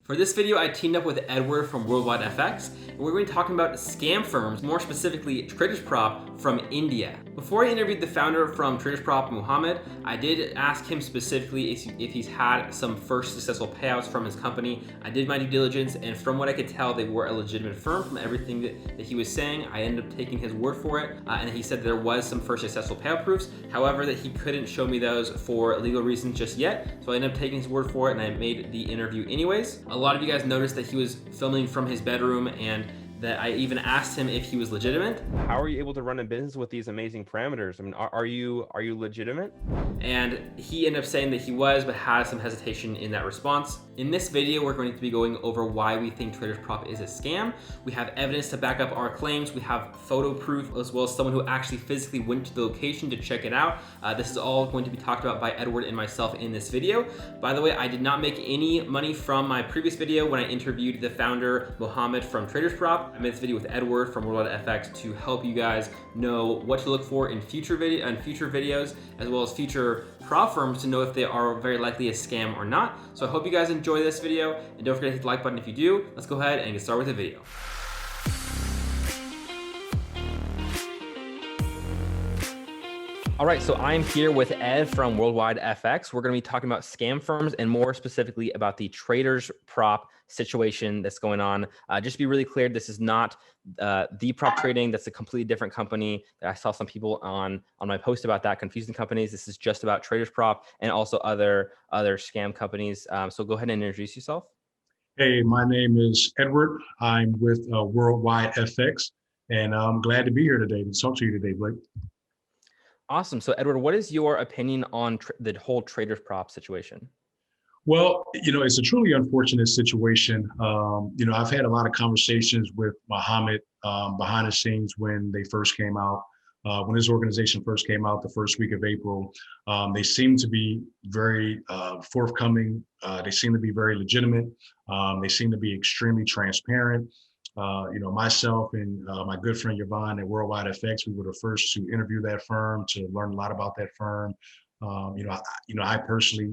For this video, I teamed up with Edward from Worldwide FX, and we're going to be talking about scam firms, more specifically Traders Prop from India. Before I interviewed the founder from Traders Prop, Muhammad, I did ask him specifically if he's had some first successful payouts from his company. I did my due diligence, and from what I could tell, they were a legitimate firm from everything that he was saying. I ended up taking his word for it, and he said there was some first successful payout proofs. However, that he couldn't show me those for legal reasons just yet, so I ended up taking his word for it, and I made the interview anyways. A lot of you guys noticed that he was filming from his bedroom and that I even asked him if he was legitimate. How are you able to run a business with these amazing parameters? I mean, are you legitimate? And he ended up saying that he was, but had some hesitation in that response. In this video, we're going to be going over why we think Traders Prop is a scam. We have evidence to back up our claims. We have photo proof, as well as someone who actually physically went to the location to check it out. This is all going to be talked about by Edward and myself in this video. By the way, I did not make any money from my previous video when I interviewed the founder, Mohammed from Traders Prop. I made this video with Edward from Worldwide FX to help you guys know what to look for in future videos, as well as future prop firms to know if they are very likely a scam or not. So I hope you guys enjoy this video, and don't forget to hit the like button if you do. Let's go ahead and get started with the video. All right, so I'm here with Ed from Worldwide FX. We're going to be talking about scam firms and more specifically about the Traders Prop situation that's going on. Just to be really clear, this is not the prop trading. That's a completely different company. I saw some people on my post about that confusing companies. This is just about Traders Prop and also other scam companies. So go ahead and introduce yourself. Hey, my name is Edward. I'm with Worldwide FX, and I'm glad to be here today to talk to you today, Blake. Awesome. So Edward, what is your opinion on the whole Traders Prop situation? Well, it's a truly unfortunate situation. I've had a lot of conversations with Muhammad behind the scenes when they first came out. When his organization first came out the first week of April, they seemed to be very forthcoming. They seem to be very legitimate. They seem to be extremely transparent. Myself and my good friend Yvonne at Worldwide FX, we were the first to interview that firm, to learn a lot about that firm. I personally,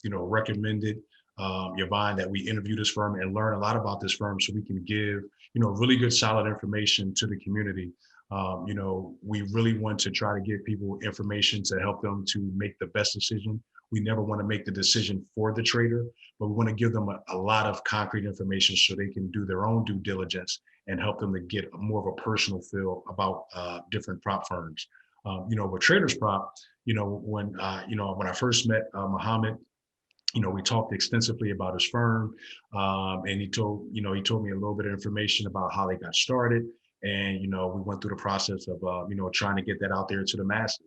recommended Yvonne that we interview this firm and learn a lot about this firm so we can give, really good, solid information to the community. We really want to try to give people information to help them to make the best decision. We never want to make the decision for the trader, but we want to give them a lot of concrete information so they can do their own due diligence and help them to get more of a personal feel about different prop firms. With Traders Prop, when I first met Muhammad, we talked extensively about his firm, and he told me a little bit of information about how they got started, and we went through the process of trying to get that out there to the masses.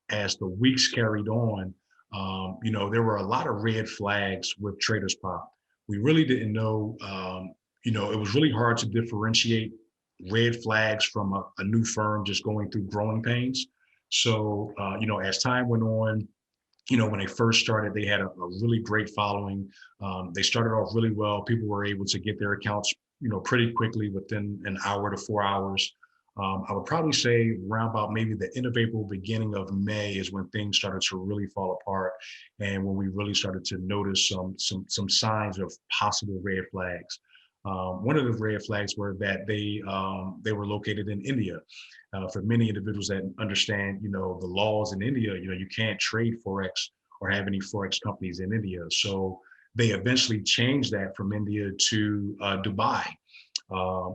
As the weeks carried on, there were a lot of red flags with Traders Prop. We really didn't know. It was really hard to differentiate red flags from a new firm just going through growing pains. So, as time went on, when they first started, they had a really great following. They started off really well. People were able to get their accounts, pretty quickly within an hour to 4 hours. I would probably say around about maybe the end of April, beginning of May is when things started to really fall apart, and when we really started to notice some signs of possible red flags. One of the red flags were that they were located in India. For many individuals that understand, the laws in India, you can't trade Forex or have any Forex companies in India. So they eventually changed that from India to Dubai.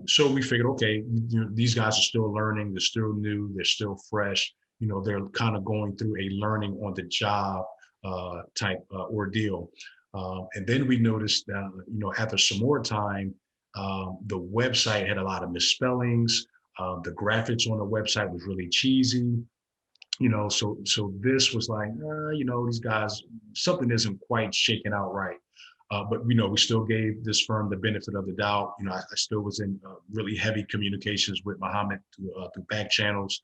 So we figured, okay, these guys are still learning. They're still new. They're still fresh. They're kind of going through a learning on the job type ordeal. And then we noticed that, after some more time, the website had a lot of misspellings. The graphics on the website was really cheesy. So this was like, these guys, something isn't quite shaking out right. But we still gave this firm the benefit of the doubt. I still was in really heavy communications with Muhammad through back channels.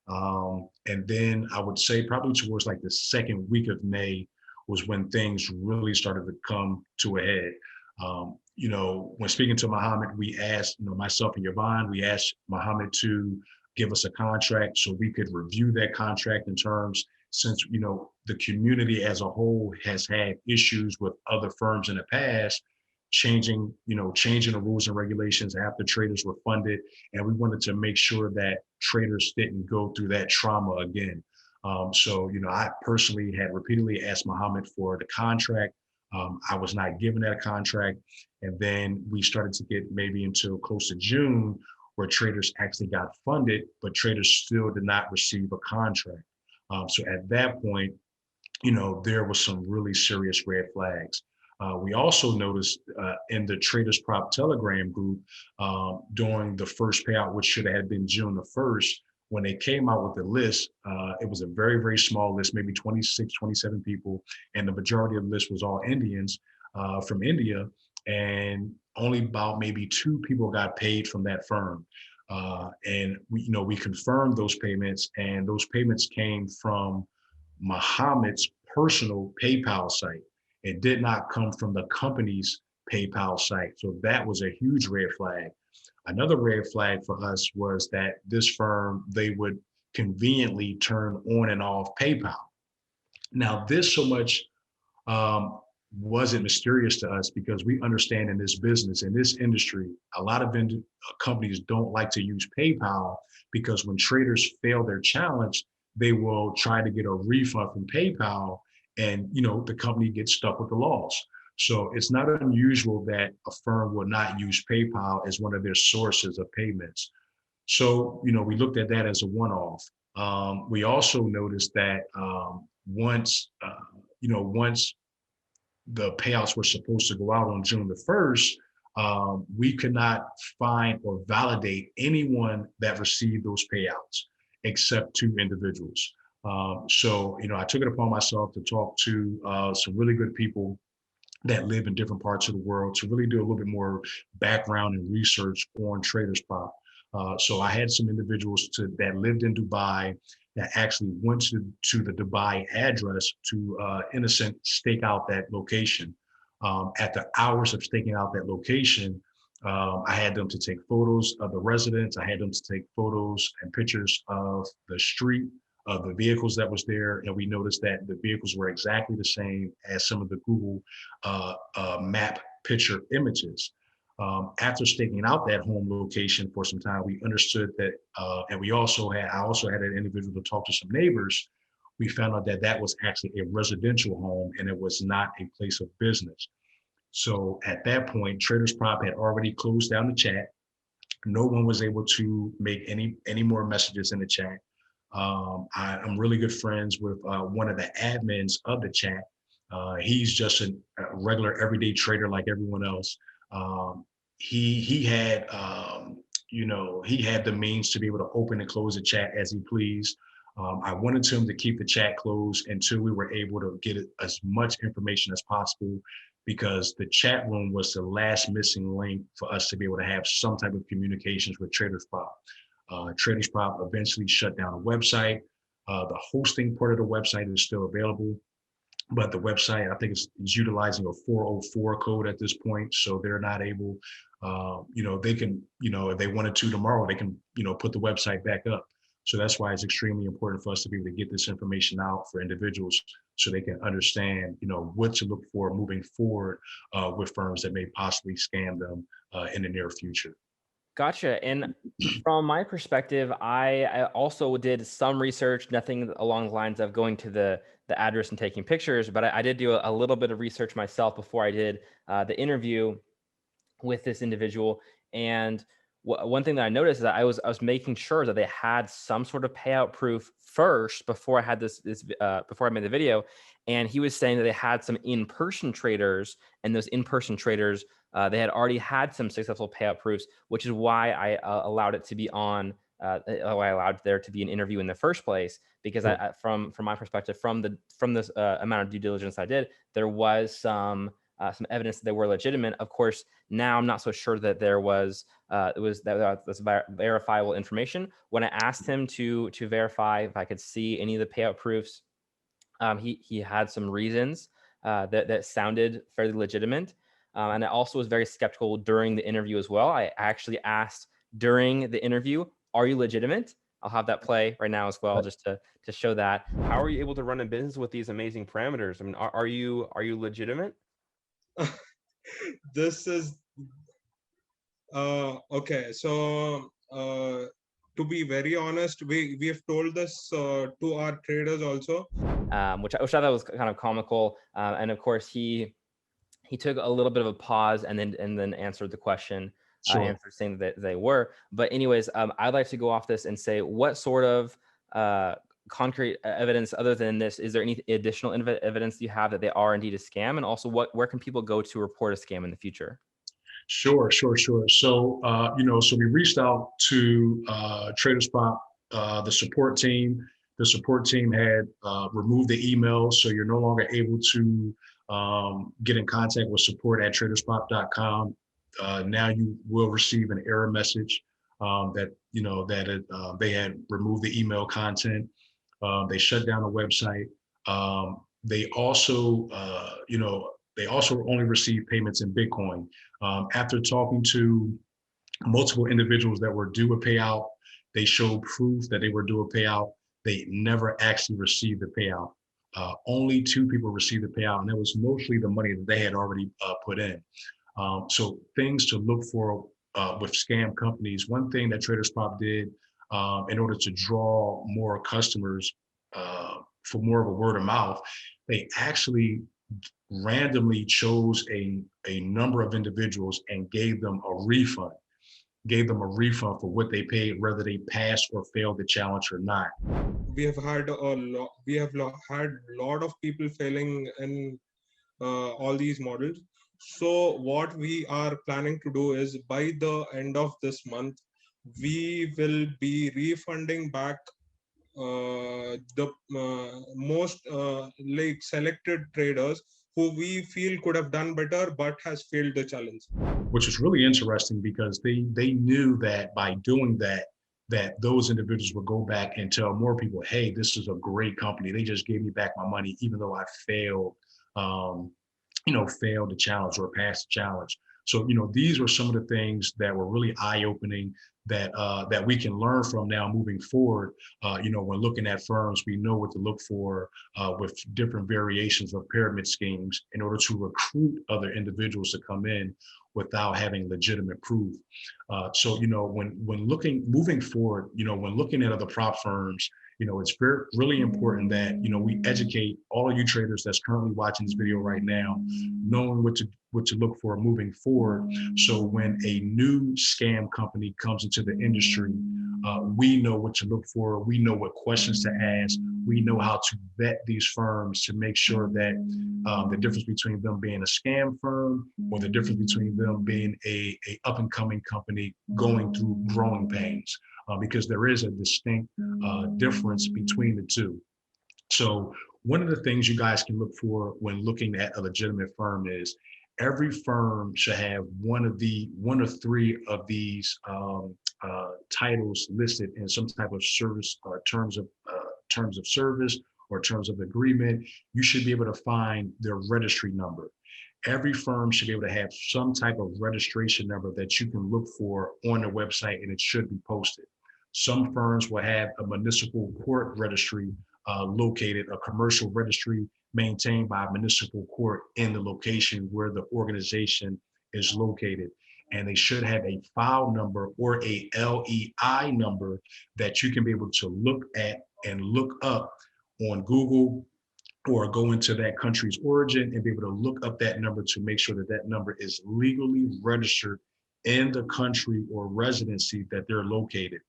And then I would say probably towards like the second week of May was when things really started to come to a head. When speaking to Muhammad, we asked, myself and Yvonne, we asked Muhammad to give us a contract so we could review that contract in terms since, the community as a whole has had issues with other firms in the past, changing the rules and regulations after traders were funded. And we wanted to make sure that traders didn't go through that trauma again. So, I personally had repeatedly asked Muhammad for the contract. I was not given that contract. And then we started to get maybe until close to June where traders actually got funded, but traders still did not receive a contract. So at that point, there was some really serious red flags. We also noticed in the Traders Prop Telegram group during the first payout, which should have been June the 1st, when they came out with the list, it was a very, very small list, maybe 26, 27 people. And the majority of the list was all Indians from India. And only about maybe 2 people got paid from that firm. And we confirmed those payments, and those payments came from Muhammad's personal PayPal site. It did not come from the company's PayPal site. So that was a huge red flag. Another red flag for us was that this firm, they would conveniently turn on and off PayPal. Now, this so much wasn't mysterious to us because we understand in this business, in this industry, a lot of companies don't like to use PayPal because when traders fail their challenge, they will try to get a refund from PayPal, and the company gets stuck with the loss. So it's not unusual that a firm will not use PayPal as one of their sources of payments. So we looked at that as a one-off. We also noticed that once the payouts were supposed to go out on June the 1st, we could not find or validate anyone that received those payouts except 2 individuals. So, I took it upon myself to talk to some really good people that live in different parts of the world to really do a little bit more background and research on Traders Prop. So I had some individuals that lived in Dubai that actually went to the Dubai address to, in a sense, stake out that location. After hours of staking out that location, I had them to take photos of the residents. I had them to take photos and pictures of the street, of the vehicles that was there. And we noticed that the vehicles were exactly the same as some of the Google map picture images. After staking out that home location for some time, we understood that, and I also had an individual to talk to some neighbors. We found out that that was actually a residential home and it was not a place of business. So at that point, Traders Prop had already closed down the chat. No one was able to make any more messages in the chat. I'm really good friends with one of the admins of the chat. He's just a regular everyday trader like everyone else. He had he had the means to be able to open and close the chat as he pleased. I wanted him to keep the chat closed until we were able to get as much information as possible, because the chat room was the last missing link for us to be able to have some type of communications with Traders Prop. Traders Prop eventually shut down the website. The hosting part of the website is still available, but the website, I think, is utilizing a 404 code at this point. So they're not able, they can, if they wanted to tomorrow, they can, put the website back up. So that's why it's extremely important for us to be able to get this information out for individuals so they can understand, what to look for moving forward with firms that may possibly scam them in the near future. Gotcha. And from my perspective, I also did some research, nothing along the lines of going to the address and taking pictures, but I did do a little bit of research myself before I did the interview with this individual. And one thing that I noticed is that I was making sure that they had some sort of payout proof first before I had before I made the video. And he was saying that they had some in-person traders, and those in-person traders, they had already had some successful payout proofs, which is why I allowed it to be on. Why I allowed there to be an interview in the first place, because from my perspective, from this amount of due diligence I did, there was some evidence that they were legitimate. Of course, now I'm not so sure that there was that's verifiable information. When I asked him to verify if I could see any of the payout proofs, he had some reasons that sounded fairly legitimate. And I also was very skeptical during the interview as well. I actually asked during the interview, "Are you legitimate?" I'll have that play right now as well, just to show that. How are you able to run a business with these amazing parameters? I mean, are you legitimate? This is okay. So to be very honest, we have told this to our traders also. Which I thought was kind of comical. And of course, he took a little bit of a pause and then answered the question, Sure. answered saying that they were. But anyways, I'd like to go off this and say, what sort of concrete evidence other than this, is there any additional evidence you have that they are indeed a scam? And also, where can people go to report a scam in the future? Sure. So, so we reached out to Traders Prop, the support team. The support team had removed the email, so you're no longer able to get in contact with support@tradersprop.com. Now you will receive an error message that they had removed the email content. They shut down the website. They also, they also only receive payments in Bitcoin. After talking to multiple individuals that were due a payout, they showed proof that they were due a payout. They never actually received the payout. Only 2 people received the payout, and that was mostly the money that they had already put in. So things to look for with scam companies. One thing that Traders Prop did in order to draw more customers for more of a word of mouth, they actually randomly chose a number of individuals and gave them a refund for what they paid, whether they passed or failed the challenge or not. We have had had a lot of people failing in all these models. So what we are planning to do is, by the end of this month, we will be refunding back the most like selected traders who we feel could have done better but has failed the challenge. Which is really interesting because they knew that by doing that, that those individuals would go back and tell more people, hey, this is a great company. They just gave me back my money, even though I failed, failed the challenge or passed the challenge. So, these were some of the things that were really eye-opening that we can learn from now moving forward. When looking at firms, we know what to look for with different variations of pyramid schemes in order to recruit other individuals to come in without having legitimate proof. So, when moving forward, when looking at other prop firms, it's really important that, we educate all of you traders that's currently watching this video right now, knowing what to look for moving forward. So when a new scam company comes into the industry, we know what to look for. We know what questions to ask. We know how to vet these firms to make sure that the difference between them being a scam firm or the difference between them being a up and coming company going through growing pains, because there is a distinct difference between the two. So one of the things you guys can look for when looking at a legitimate firm is every firm should have one or 3 of these titles listed in some type of service terms of service or terms of agreement. You should be able to find their registry number. Every firm should be able to have some type of registration number that you can look for on the website, and it should be posted. Some firms will have a municipal court registry located, a commercial registry maintained by a municipal court in the location where the organization is located. And they should have a file number or a LEI number that you can be able to look at and look up on Google, or go into that country's origin and be able to look up that number to make sure that that number is legally registered in the country or residency that they're located.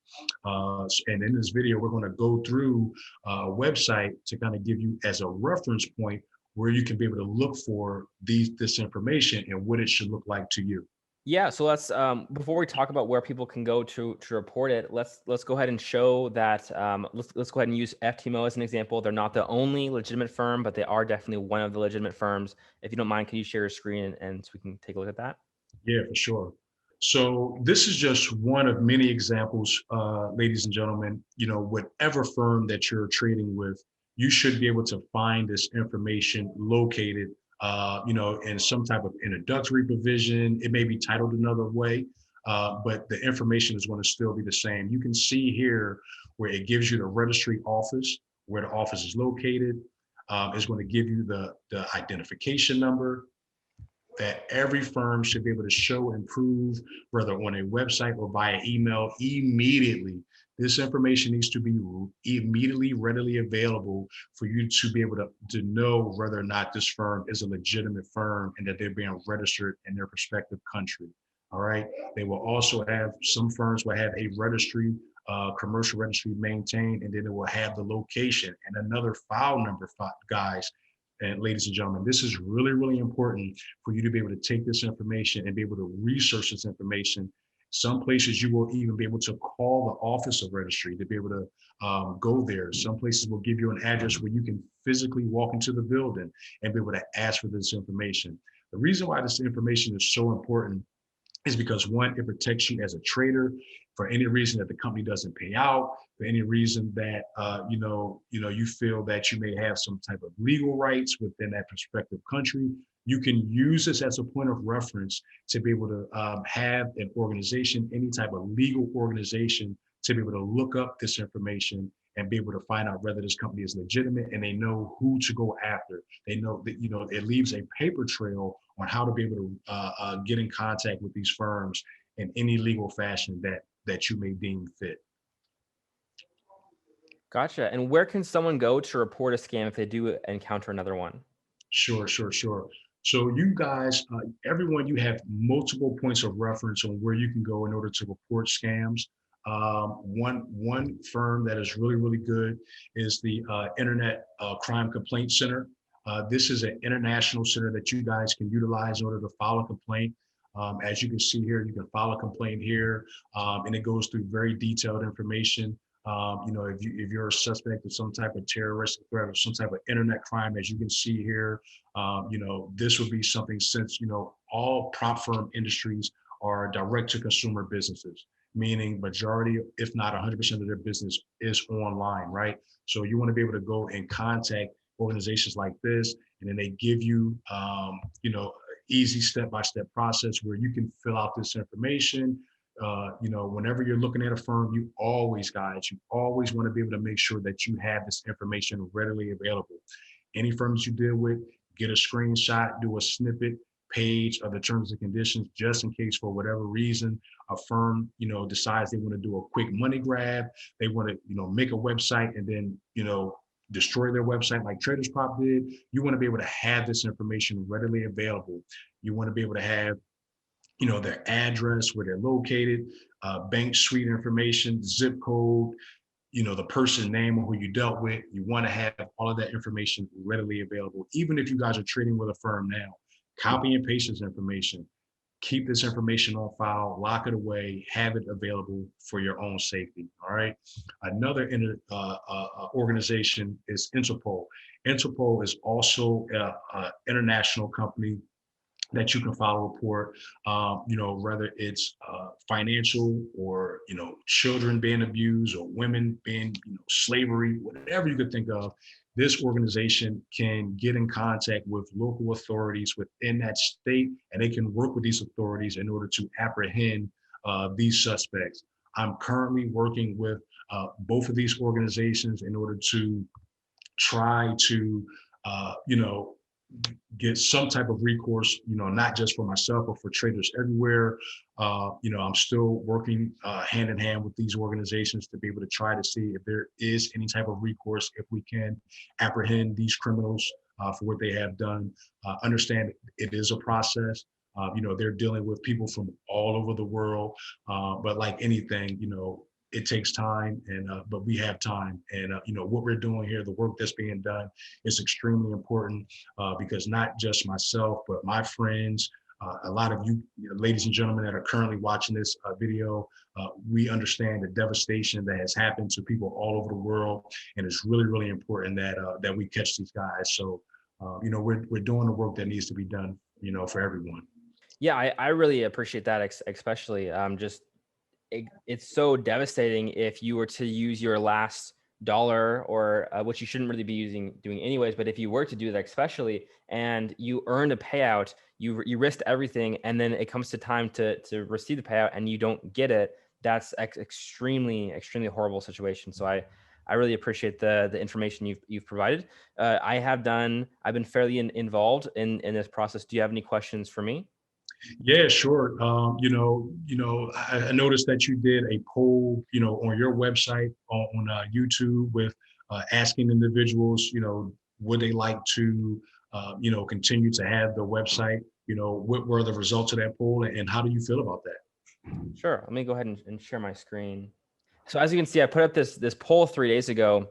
And in this video, we're going to go through a website to kind of give you as a reference point where you can be able to look for this information and what it should look like to you. Yeah, so let's before we talk about where people can go to report it, let's go ahead and show that let's go ahead and use FTMO as an example. They're not the only legitimate firm, but they are definitely one of the legitimate firms. If you don't mind, can you share your screen and so we can take a look at that? Yeah, for sure. So this is just one of many examples, ladies and gentlemen. Whatever firm that you're trading with, you should be able to find this information located in some type of introductory provision. It may be titled another way, but the information is going to still be the same. You can see here where it gives you the registry office, where the office is located. It's going to give you the identification number that every firm should be able to show and prove, whether on a website or via email immediately. This information needs to be immediately readily available for you to be able to know whether or not this firm is a legitimate firm and that they're being registered in their respective country. All right. They will also have, some firms will have a registry, commercial registry maintained, and then it will have the location and another file number, guys. And ladies and gentlemen, this is really, really important for you to be able to take this information and be able to research this information. Some places you will even be able to call the office of registry to be able to go there. Some places will give you an address where you can physically walk into the building and be able to ask for this information. The reason why this information is so important is because, one, it protects you as a trader for any reason that the company doesn't pay out, for any reason that you feel that you may have some type of legal rights within that prospective country. You can use this as a point of reference to be able to have an organization, any type of legal organization, to be able to look up this information and be able to find out whether this company is legitimate, and they know who to go after. They know that, it leaves a paper trail on how to be able to get in contact with these firms in any legal fashion that you may deem fit. Gotcha. And where can someone go to report a scam if they do encounter another one? Sure. So you guys, everyone, you have multiple points of reference on where you can go in order to report scams. One firm that is really, really good is the Internet Crime Complaint Center. This is an international center that you guys can utilize in order to file a complaint. As you can see here, you can file a complaint here, and it goes through very detailed information. If you're a suspect of some type of terroristic threat or some type of internet crime, as you can see here, this would be something, since, all prop firm industries are direct to consumer businesses, meaning majority, if not 100% of their business is online, right? So you want to be able to go and contact organizations like this, and then they give you, easy step-by-step process where you can fill out this information. Whenever you're looking at a firm, you always want to be able to make sure that you have this information readily available. Any firms you deal with, get a screenshot, do a snippet page of the terms and conditions, just in case for whatever reason a firm, decides they want to do a quick money grab. They want to, make a website and then, destroy their website like Traders Prop did. You want to be able to have this information readily available. You want to be able to have their address, where they're located, bank suite information, zip code, the person name or who you dealt with. You want to have all of that information readily available. Even if you guys are trading with a firm now, copy and paste this information. Keep this information on file, lock it away, have it available for your own safety. All right. Another organization is Interpol. Interpol is also an international company that you can file a report, whether it's financial or, children being abused or women being, slavery, whatever you could think of. This organization can get in contact with local authorities within that state, and they can work with these authorities in order to apprehend these suspects. I'm currently working with both of these organizations in order to try to, get some type of recourse, not just for myself, but for traders everywhere. I'm still working hand in hand with these organizations to be able to try to see if there is any type of recourse, if we can apprehend these criminals for what they have done. Understand it is a process. They're dealing with people from all over the world, but like anything, it takes time, but we have time. And what we're doing here, the work that's being done, is extremely important because not just myself, but my friends, a lot of you, ladies and gentlemen that are currently watching this video, we understand the devastation that has happened to people all over the world, and it's really, really important that we catch these guys. So, we're doing the work that needs to be done, for everyone. Yeah, I really appreciate that, especially it's so devastating if you were to use your last dollar, or which you shouldn't really be doing anyways, but if you were to do that, especially, and you earned a payout, you risked everything, and then it comes to time to receive the payout and you don't get it. That's extremely horrible situation. So I really appreciate the information you've provided. I've been fairly involved in this process. Do you have any questions for me? Yeah, sure. I noticed that you did a poll, on your website on YouTube with asking individuals, would they like to, continue to have the website? What were the results of that poll, and how do you feel about that? Sure. Let me go ahead and share my screen. So as you can see, I put up this poll 3 days ago,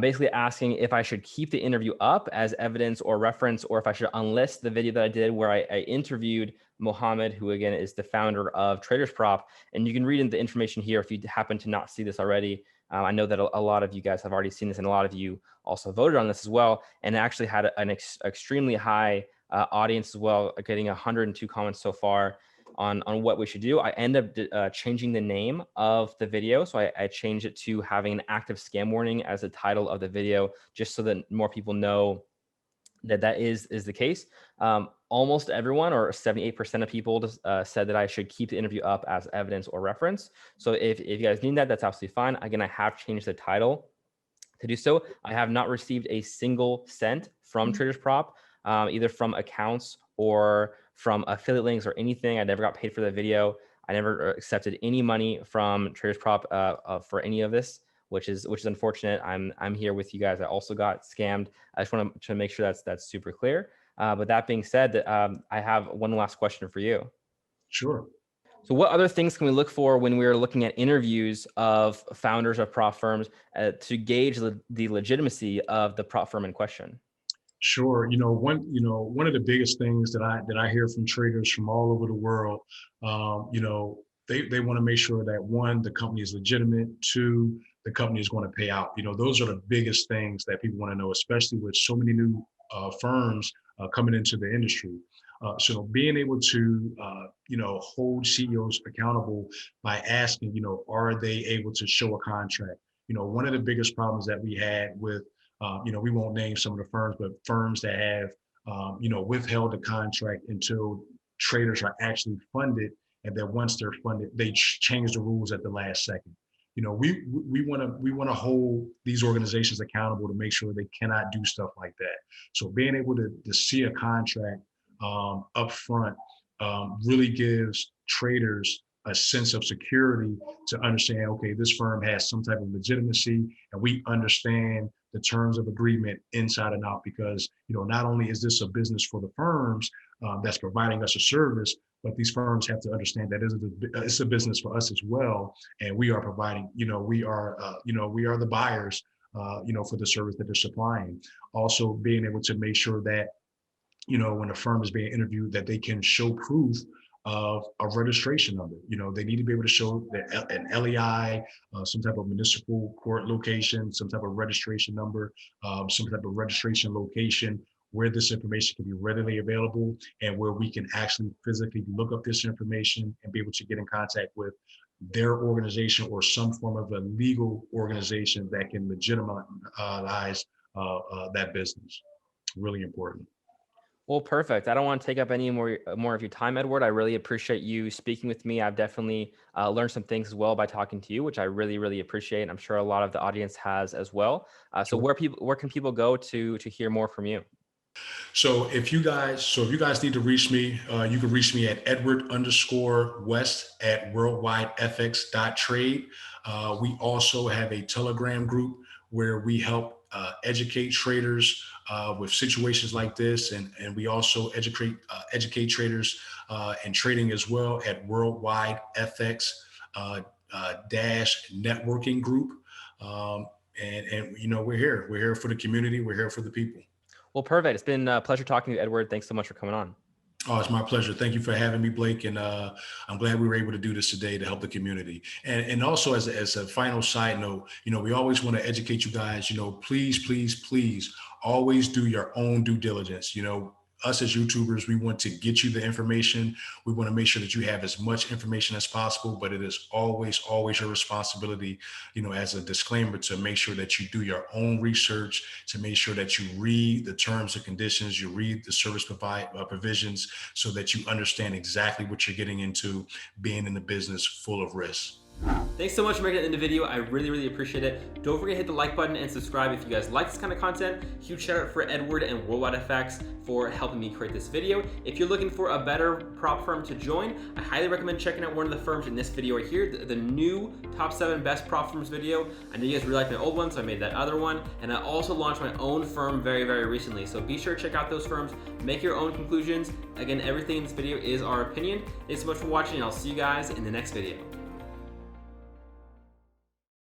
basically asking if I should keep the interview up as evidence or reference, or if I should unlist the video that I did where I interviewed Mohammed, who again is the founder of Traders Prop. And you can read in the information here if you happen to not see this already. I know that a lot of you guys have already seen this, and a lot of you also voted on this as well. And it actually had an extremely high audience as well, getting 102 comments so far on what we should do. I end up changing the name of the video. So I changed it to having an active scam warning as the title of the video, just so that more people know that is the case. Almost everyone, or 78% of people, said that I should keep the interview up as evidence or reference. So if you guys need that, that's absolutely fine. Again, I have changed the title to do so. I have not received a single cent from Traders Prop, either from accounts or from affiliate links or anything. I never got paid for the video. I never accepted any money from Traders Prop for any of this, which is unfortunate. I'm here with you guys. I also got scammed. I just want to make sure that's super clear. But that being said, I have one last question for you. Sure. So what other things can we look for when we're looking at interviews of founders of prop firms to gauge the legitimacy of the prop firm in question? Sure. One of the biggest things that I hear from traders from all over the world, they want to make sure that, one, the company is legitimate, two, the company is going to pay out. Those are the biggest things that people want to know, especially with so many new firms coming into the industry. So being able to, hold CEOs accountable by asking, are they able to show a contract? One of the biggest problems that we had with, we won't name some of the firms, but firms that have, withheld the contract until traders are actually funded. And then once they're funded, they change the rules at the last second. We want to hold these organizations accountable to make sure they cannot do stuff like that. So being able to see a contract up front really gives traders a sense of security to understand, okay, this firm has some type of legitimacy, and we understand the terms of agreement inside and out, because not only is this a business for the firms that's providing us a service, but these firms have to understand that it's a business for us as well, and we are providing, we are the buyers, for the service that they're supplying. Also, being able to make sure that, when a firm is being interviewed, that they can show proof of a registration number. They need to be able to show that an LEI, some type of municipal court location, some type of registration number, some type of registration location where this information can be readily available, and where we can actually physically look up this information and be able to get in contact with their organization or some form of a legal organization that can legitimize that business. Really important. Well, perfect. I don't want to take up any more of your time, Edward. I really appreciate you speaking with me. I've definitely learned some things as well by talking to you, which I really, really appreciate. I'm sure a lot of the audience has as well. So where can people go to hear more from you? So if you guys need to reach me, you can reach me at edward_west@worldwidefx.trade. We also have a Telegram group where we help educate traders with situations like this, and we also educate traders in trading as well at Worldwide FX dash networking group. And we're here for the community. We're here for the people. Well, perfect. It's been a pleasure talking to you, Edward. Thanks so much for coming on. Oh, it's my pleasure. Thank you for having me, Blake. And I'm glad we were able to do this today to help the community. And also as a final side note, we always want to educate you guys, please always do your own due diligence. us as YouTubers, we want to get you the information. We want to make sure that you have as much information as possible, but it is always your responsibility, as a disclaimer, to make sure that you do your own research, to make sure that you read the terms and conditions, you read the service provisions, so that you understand exactly what you're getting into being in the business full of risks. Thanks so much for making it in the video. I really appreciate it. Don't forget to hit the like button and subscribe if you guys like this kind of content. Huge shout out for Edward and Worldwide FX for helping me create this video. If you're looking for a better prop firm to join, I highly recommend checking out one of the firms in this video right here, the new top 7 best prop firms video. I know you guys really liked my old one, so I made that other one. And I also launched my own firm very recently. So be sure to check out those firms, make your own conclusions. Again, everything in this video is our opinion. Thanks so much for watching, and I'll see you guys in the next video.